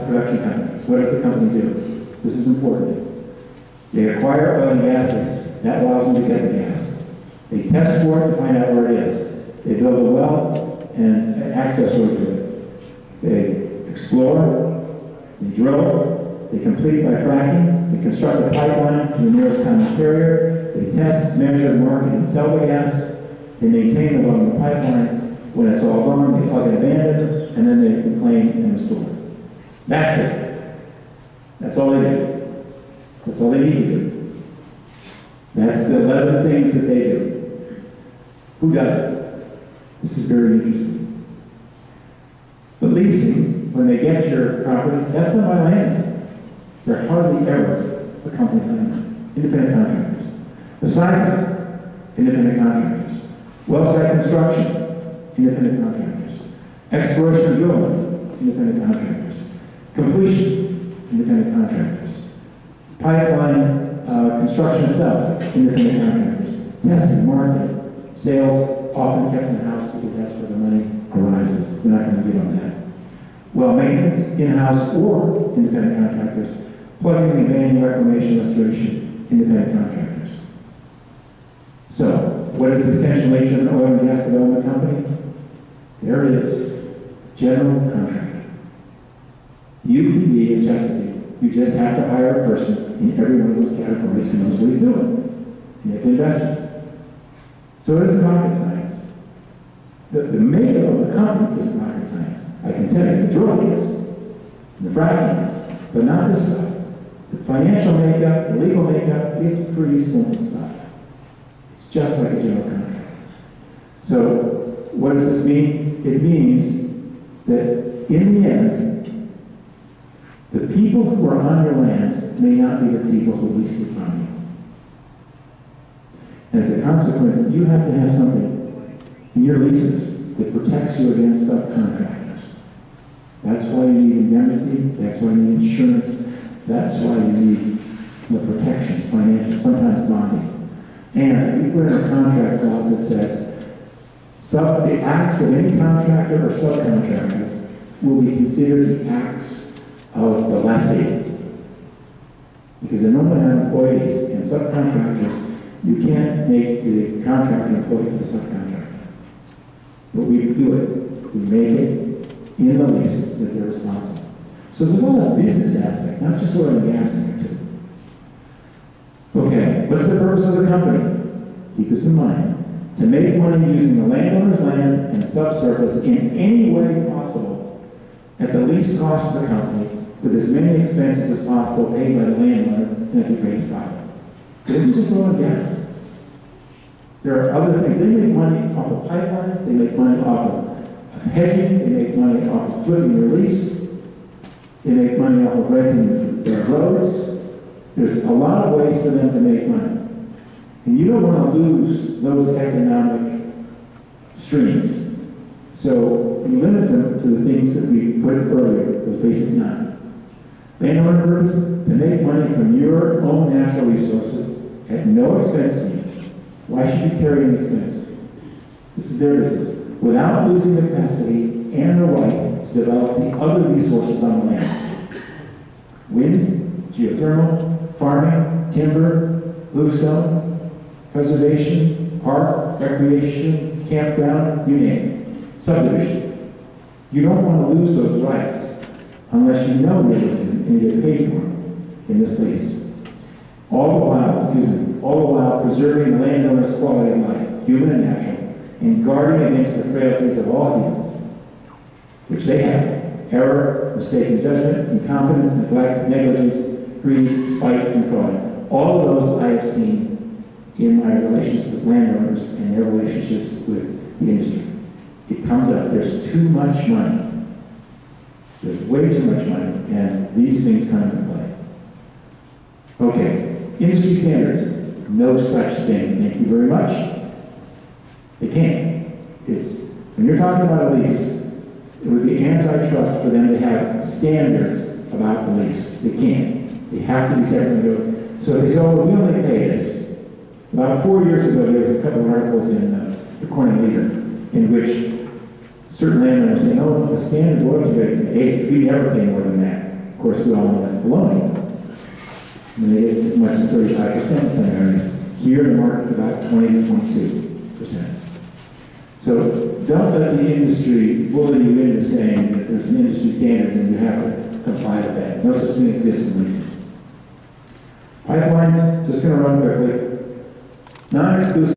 production company. What does the company do? This is important. They acquire oil and gas leases. That allows them to get the gas. They test for it to find out where it is. They build a well and access road to it. They explore, they drill, they complete by fracking, they construct a pipeline to the nearest common carrier, they test, measure, market, and sell the gas, they maintain it along the pipelines. When it's all gone, they plug and abandon, and then they reclaim and restore. That's it. That's all they do. That's all they need to do. That's the 11 things that they do. Who does it? This is very interesting. But leasing, when they get your property, that's not by land. They're hardly ever a company's land. Independent contractors. The seismic, independent contractors. Well site construction, independent contractors. Exploration and drilling, independent contractors. Completion, independent contractors. Pipeline construction itself, independent contractors. Testing, marketing, sales, often kept in-house because that's where the money arises. We're not going to get on that. Well, maintenance, in-house or independent contractors. Plugging and abandonment, reclamation, restoration, independent contractors. So, what is the essential nature of an oil and gas development company? There it is. General contractor. You can be a Chesapeake. You just have to hire a person in every one of those categories who knows what he's doing. You have investors. So it isn't rocket science. The makeup of the company isn't rocket science. I can tell you, the drilling is, the fracking is, but not this stuff. The financial makeup, the legal makeup, it's pretty simple stuff. It's just like a general contract. So, what does this mean? It means that in the end, the people who are on your land may not be the people who leased it from you. As a consequence, you have to have something in your leases that protects you against subcontractors. That's why you need indemnity, that's why you need insurance, that's why you need the protections, financial, sometimes bonding. And we put in a contract clause that says, the acts of any contractor or subcontractor will be considered the acts of the lessee. Because they're normally not employees, and subcontractors, you can't make the contractor employee for the subcontractor. But we do it. We make it in the lease that they're responsible. So there's a lot of business aspect, not just oil and gas in there too. Okay, what's the purpose of the company? Keep this in mind. To make money using the landowner's land and subsurface in any way possible at the least cost of the company with as many expenses as possible paid by the landowner and at the greatest profit. It isn't just oil and gas. There are other things. They make money off of pipelines, they make money off of hedging, they make money off of flipping their lease, they make money off of renting their roads. There's a lot of ways for them to make money. And you don't want to lose those economic streams. So you limit them to the things that we put earlier, those basic 9. Landowner purpose, to make money from your own natural resources at no expense to you. Why should you carry an expense? This is their business. Without losing the capacity and the right to develop the other resources on the land. Wind, geothermal, farming, timber, bluestone, preservation, park, recreation, campground, you name it. Subdivision. You don't want to lose those rights unless you know you're losing and you get paid for them in this lease. All the while preserving the landowner's quality of life, human and natural, and guarding against the frailties of all humans, which they have: error, mistaken judgment, incompetence, neglect, negligence, greed, spite, and fraud. All of those I have seen in my relationships with landowners and their relationships with the industry. It comes up, there's too much money. There's way too much money, and these things come into play. Okay, industry standards. No such thing. Thank you very much. They can't. When you're talking about a lease, it would be antitrust for them to have standards about the lease. They can't. They have to be separate. So if they say, oh, we only pay this. About 4 years ago, there was a couple of articles in the Corning Leader in which certain landowners saying, oh, the standard royalty rate's an 8. We never pay more than that. course, we all know that's baloney. I mean, they get as much as 35% in some areas. Here, the market's about 20 to 22%. So don't let the industry bully you into saying that there's an industry standard and you have to comply with that. No such thing exists in leasing. Pipelines, just going to run quickly. Non-exclusive